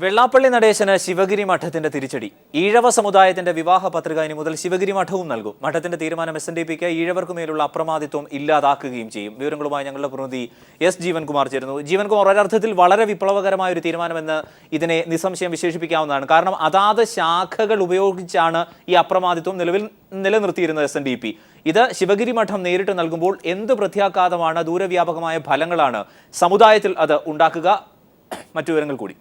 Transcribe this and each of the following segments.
വെള്ളാപ്പള്ളി നടേശന് ശിവഗിരി മഠത്തിന്റെ തിരിച്ചടി. ഈഴവ സമുദായത്തിന്റെ വിവാഹ പത്രിക ഇനി മുതൽ ശിവഗിരി മഠവും നൽകും. മഠത്തിന്റെ തീരുമാനം SNDPക്ക് ഈഴവർക്കുമേലുള്ള അപ്രമാദിത്വം ഇല്ലാതാക്കുകയും ചെയ്യും. വിവരങ്ങളുമായി ഞങ്ങളുടെ പ്രതിനിധി S. ജീവൻകുമാർ ചേരുന്നു. ജീവൻകുമാർ, ഒരർത്ഥത്തിൽ വളരെ വിപ്ലവകരമായ ഒരു തീരുമാനമെന്ന് ഇതിനെ നിസ്സംശയം വിശേഷിപ്പിക്കാവുന്നതാണ്. കാരണം അതാത് ശാഖകൾ ഉപയോഗിച്ചാണ് ഈ അപ്രമാദിത്വം നിലനിർത്തിയിരുന്നത് SNDP. ഇത് ശിവഗിരി മഠം നേരിട്ട് നൽകുമ്പോൾ എന്ത് പ്രത്യാഘാതമാണ്, ദൂരവ്യാപകമായ ഫലങ്ങളാണ് സമുദായത്തിൽ അത് ഉണ്ടാക്കുക? മറ്റു വിവരങ്ങൾ കൂടി.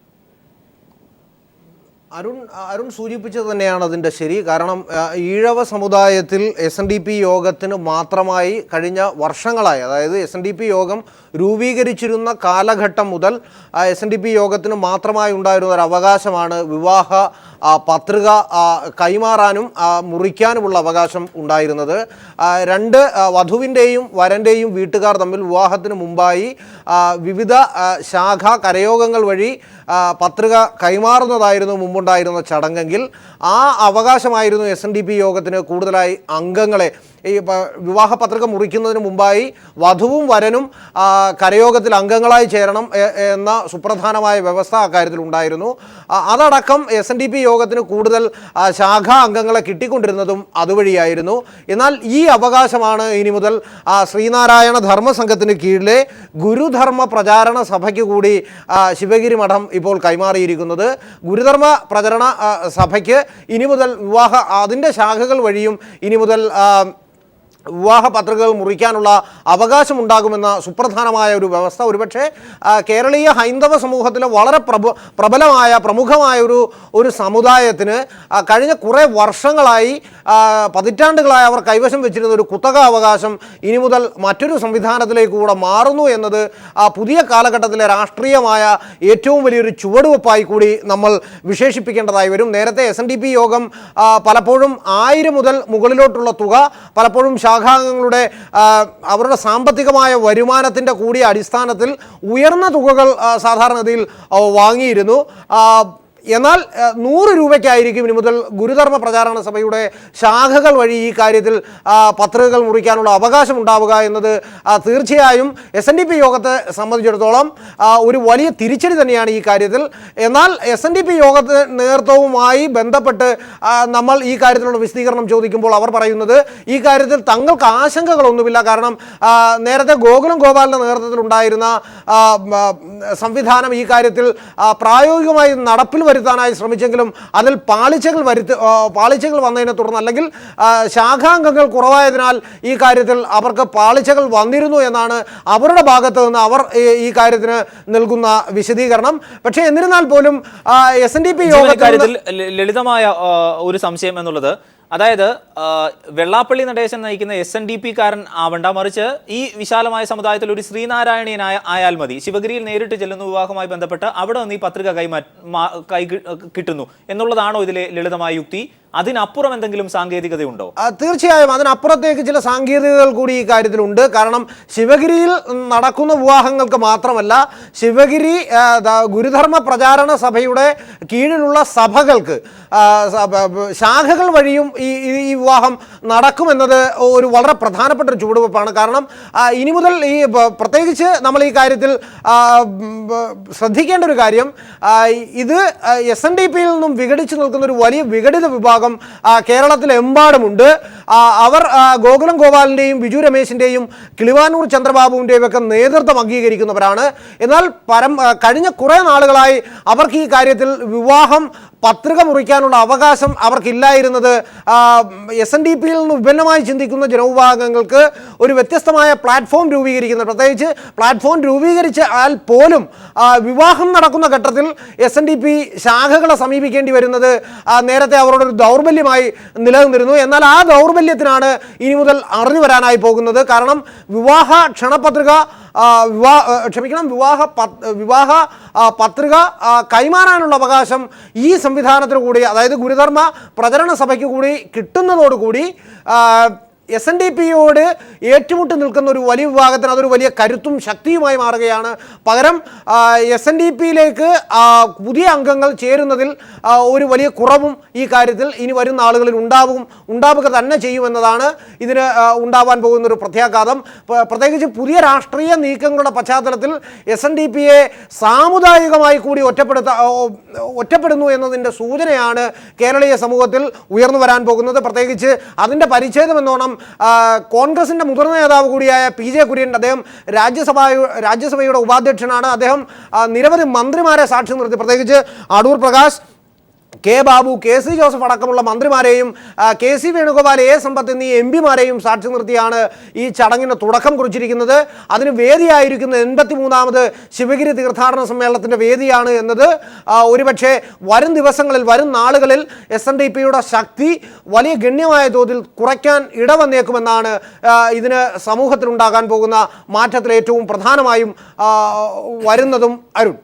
അരുൺ സൂചിപ്പിച്ചത് തന്നെയാണ് അതിൻ്റെ ശരി. കാരണം ഈഴവ സമുദായത്തിൽ SNDP യോഗത്തിന് മാത്രമായി കഴിഞ്ഞ വർഷങ്ങളായി, അതായത് SNDP യോഗം രൂപീകരിച്ചിരുന്ന കാലഘട്ടം മുതൽ SNDP യോഗത്തിന് മാത്രമായി ഉണ്ടായിരുന്ന ഒരു അവകാശമാണ് വിവാഹ പത്രിക കൈമാറാനും മുറിക്കാനുമുള്ള അവകാശം ഉണ്ടായിരുന്നത്. രണ്ട് വധുവിൻ്റെയും വരൻ്റെയും വീട്ടുകാർ തമ്മിൽ വിവാഹത്തിന് മുമ്പായി വിവിധ ശാഖാ കരയോഗങ്ങൾ വഴി പത്രിക കൈമാറുന്നതായിരുന്നു മുമ്പുണ്ടായിരുന്ന ചടങ്ങെങ്കിൽ ആ അവകാശമായിരുന്നു SNDP യോഗത്തിന് കൂടുതലായി അംഗങ്ങളെ ഈ വിവാഹ പത്രിക മുറിക്കുന്നതിന് മുമ്പായി വധുവും വരനും കരയോഗത്തിൽ അംഗങ്ങളായി ചേരണം എന്ന സുപ്രധാനമായ വ്യവസ്ഥ അക്കാര്യത്തിൽ ഉണ്ടായിരുന്നു. അതടക്കം SNDP യോഗത്തിന് കൂടുതൽ ശാഖാ അംഗങ്ങളെ കിട്ടിക്കൊണ്ടിരുന്നതും അതുവഴിയായിരുന്നു. എന്നാൽ ഈ അവകാശമാണ് ഇനി മുതൽ ശ്രീനാരായണ ധർമ്മസംഘത്തിന് കീഴിലെ ഗുരുധർമ്മ പ്രചാരണ സഭയ്ക്ക് കൂടി ശിവഗിരി മഠം ഇപ്പോൾ കൈമാറിയിരിക്കുന്നത്. ഗുരുധർമ്മ പ്രചരണ സഭയ്ക്ക് ഇനി മുതൽ അതിൻ്റെ ശാഖകൾ വഴിയും ഇനി മുതൽ വിവാഹ പത്രികകൾ മുറിക്കാനുള്ള അവകാശമുണ്ടാകുമെന്ന സുപ്രധാനമായ ഒരു വ്യവസ്ഥ ഒരുപക്ഷെ കേരളീയ ഹൈന്ദവ സമൂഹത്തിലെ വളരെ പ്രമുഖമായ ഒരു സമുദായത്തിന് കഴിഞ്ഞ കുറേ വർഷങ്ങളായി പതിറ്റാണ്ടുകളായി അവർ കൈവശം വെച്ചിരുന്ന ഒരു കുത്തക അവകാശം ഇനി മുതൽ മറ്റൊരു സംവിധാനത്തിലേക്ക് കൂടെ മാറുന്നു എന്നത് പുതിയ കാലഘട്ടത്തിലെ രാഷ്ട്രീയമായ ഏറ്റവും വലിയൊരു ചുവടുവെപ്പായി കൂടി നമ്മൾ വിശേഷിപ്പിക്കേണ്ടതായി വരും. നേരത്തെ SNDP യോഗം പലപ്പോഴും 1000 മുതൽ മുകളിലോട്ടുള്ള തുക പലപ്പോഴും ശാഖാംഗങ്ങളുടെ അവരുടെ സാമ്പത്തികമായ വരുമാനത്തിൻ്റെ കൂടിയ അടിസ്ഥാനത്തിൽ ഉയർന്ന തുകകൾ സാധാരണഗതിയിൽ വാങ്ങിയിരുന്നു. എന്നാൽ 100 രൂപയ്ക്കായിരിക്കും ഇനി മുതൽ ഗുരുധർമ്മ പ്രചാരണ സഭയുടെ ശാഖകൾ വഴി ഈ കാര്യത്തിൽ പത്രികകൾ മുറിക്കാനുള്ള അവകാശം ഉണ്ടാവുക എന്നത് തീർച്ചയായും SNDP യോഗത്തെ സംബന്ധിച്ചിടത്തോളം ഒരു വലിയ തിരിച്ചടി തന്നെയാണ് ഈ കാര്യത്തിൽ. എന്നാൽ SNDP യോഗത്തെ നേതൃത്വവുമായി ബന്ധപ്പെട്ട് നമ്മൾ ഈ കാര്യത്തിലുള്ള വിശദീകരണം ചോദിക്കുമ്പോൾ അവർ പറയുന്നത് ഈ കാര്യത്തിൽ തങ്ങൾക്ക് ആശങ്കകളൊന്നുമില്ല. കാരണം നേരത്തെ ഗോകുലം ഗോപാലിൻ്റെ നേതൃത്വത്തിൽ ഉണ്ടായിരുന്ന സംവിധാനം ഈ കാര്യത്തിൽ പ്രായോഗികമായി നടപ്പിൽ വരുത്താനായി ശ്രമിച്ചെങ്കിലും അതിൽ പാളിച്ചകൾ വന്നതിനെ തുടർന്ന്, അല്ലെങ്കിൽ ശാഖാംഗങ്ങൾ കുറവായതിനാൽ ഈ കാര്യത്തിൽ അവർക്ക് പാളിച്ചകൾ വന്നിരുന്നു എന്നാണ് അവരുടെ ഭാഗത്ത് നിന്ന് അവർ ഈ കാര്യത്തിന് നൽകുന്ന വിശദീകരണം. പക്ഷേ എന്നിരുന്നാൽ പോലും SNDP യോഗത്തിൽ ലളിതമായ ഒരു സംശയം എന്നുള്ളത്, അതായത് വെള്ളാപ്പള്ളി നടേശൻ നയിക്കുന്ന SNDP-കാരൻ ആവണ്ട, മറിച്ച് ഈ വിശാലമായ സമുദായത്തിൽ ഒരു ശ്രീനാരായണീയനായ ആയാൽ മതി. ശിവഗിരിയിൽ നേരിട്ട് ചെല്ലുന്ന വിവാഹവുമായി ബന്ധപ്പെട്ട് അവിടെ നിന്ന് ഈ പത്രിക കിട്ടുന്നു എന്നുള്ളതാണോ ഇതിലെ ലളിതമായ യുക്തി? അതിനപ്പുറം എന്തെങ്കിലും സാങ്കേതികതയുണ്ടോ? തീർച്ചയായും അതിനപ്പുറത്തേക്ക് ചില സാങ്കേതികതകൾ കൂടി ഈ കാര്യത്തിലുണ്ട്. കാരണം ശിവഗിരിയിൽ നടക്കുന്ന വിവാഹങ്ങൾക്ക് മാത്രമല്ല, ശിവഗിരി ഗുരുധർമ്മ പ്രചാരണ സഭയുടെ കീഴിലുള്ള സഭകൾക്ക് ശാഖകൾ വഴിയും ഈ വിവാഹം നടക്കുമെന്നത് ഒരു വളരെ പ്രധാനപ്പെട്ട ഒരു ചുവടുവെപ്പാണ്. കാരണം ഇനി മുതൽ പ്രത്യേകിച്ച് നമ്മൾ ഈ കാര്യത്തിൽ ശ്രദ്ധിക്കേണ്ട ഒരു കാര്യം, ഇത് SNDP-യിൽ നിന്നും വിഘടിച്ചു നിൽക്കുന്ന ഒരു വലിയ വിഘടിത വിഭാഗം കേരളത്തിലെമ്പാടുമുണ്ട്. അവർ ഗോകുലം ഗോപാലിൻ്റെയും ബിജു രമേശിൻ്റെയും കിളിവാനൂർ ചന്ദ്രബാബുവിൻ്റെയും ഒക്കെ നേതൃത്വം അംഗീകരിക്കുന്നവരാണ്. എന്നാൽ കഴിഞ്ഞ കുറേ നാളുകളായി അവർക്ക് ഈ കാര്യത്തിൽ വിവാഹം പത്രിക മുറിക്കാനുള്ള അവകാശം അവർക്കില്ലായിരുന്നത് SNDP-യിൽ നിന്ന് വിഭിന്നമായി ചിന്തിക്കുന്ന ജനവിഭാഗങ്ങൾക്ക് ഒരു വ്യത്യസ്തമായ പ്ലാറ്റ്ഫോം രൂപീകരിക്കുന്നത്, പ്രത്യേകിച്ച് പ്ലാറ്റ്ഫോം രൂപീകരിച്ചാൽ പോലും വിവാഹം നടക്കുന്ന ഘട്ടത്തിൽ SNDP ശാഖകളെ സമീപിക്കേണ്ടി വരുന്നത് നേരത്തെ അവരുടെ ഒരു ദൗർബല്യമായി നിലനിന്നിരുന്നു. എന്നാൽ ആ ദൗർബല്യത്തിനാണ് ഇനി മുതൽ അറിഞ്ഞു വരാനായി പോകുന്നത്. കാരണം വിവാഹ ക്ഷണപത്രിക വിവാഹ പത്രിക കൈമാറാനുള്ള അവകാശം ഈ സംവിധാനത്തിന് കൂടി, അതായത് ഗുരുധർമ്മ പ്രചരണ സഭയ്ക്ക് കൂടി കിട്ടുന്നതോടുകൂടി SNDP-യോട് ഏറ്റുമുട്ടി നിൽക്കുന്ന ഒരു വലിയ വിഭാഗത്തിന് അതൊരു വലിയ കരുത്തും ശക്തിയുമായി മാറുകയാണ്. പകരം SNDP-യിലേക്ക് പുതിയ അംഗങ്ങൾ ചേരുന്നതിൽ ഒരു വലിയ കുറവും ഈ കാര്യത്തിൽ ഇനി വരുന്ന ആളുകളിൽ ഉണ്ടാവുക തന്നെ ചെയ്യുമെന്നതാണ് ഇതിന് ഉണ്ടാവാൻ പോകുന്ന ഒരു പ്രത്യാഘാതം. പ്രത്യേകിച്ച് പുതിയ രാഷ്ട്രീയ നീക്കങ്ങളുടെ പശ്ചാത്തലത്തിൽ SNDP-യെ സാമുദായികമായി കൂടി ഒറ്റപ്പെടുന്നു എന്നതിൻ്റെ സൂചനയാണ് കേരളീയ സമൂഹത്തിൽ ഉയർന്നു വരാൻ പോകുന്നത്. പ്രത്യേകിച്ച് അതിൻ്റെ പരിച്ഛേദം എന്നോണം കോൺഗ്രസിൻ്റെ മുതിർന്ന നേതാവ് കൂടിയായ PJ കുര്യൻ, അദ്ദേഹം രാജ്യസഭയുടെ ഉപാധ്യക്ഷനാണ്. അദ്ദേഹം നിരവധി മന്ത്രിമാരെ സാക്ഷി നിർത്തി. പ്രത്യേകിച്ച് Adoor Prakash, K Babu, KC Joseph അടക്കമുള്ള മന്ത്രിമാരെയും KC വേണുഗോപാൽ, സമ്പത്ത് എന്നീ MP-മാരെയും സാക്ഷി നിർത്തിയാണ് ഈ ചടങ്ങിന് തുടക്കം കുറിച്ചിരിക്കുന്നത്. അതിന് വേദിയായിരിക്കുന്ന 83ാമത് ശിവഗിരി തീർത്ഥാടന സമ്മേളനത്തിൻ്റെ വേദിയാണ് എന്നത് ഒരുപക്ഷെ വരും ദിവസങ്ങളിൽ, വരും നാളുകളിൽ SNDP-യുടെ ശക്തി വലിയ ഗണ്യമായ തോതിൽ കുറയ്ക്കാൻ ഇടവന്നേക്കുമെന്നാണ് ഇതിന് സമൂഹത്തിലുണ്ടാകാൻ പോകുന്ന മാറ്റത്തിൽ ഏറ്റവും പ്രധാനമായും വരുന്നതും. അരുൺ,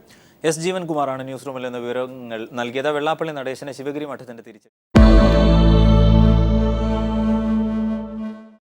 S. ജീവൻകുമാറാണ് ന്യൂസ് റൂമിൽ നിന്ന് വിവരങ്ങൾ നൽകിയത്. വെള്ളാപ്പള്ളി നടേശന് ശിവഗിരി മഠത്തിന്റെ തിരിച്ചടി.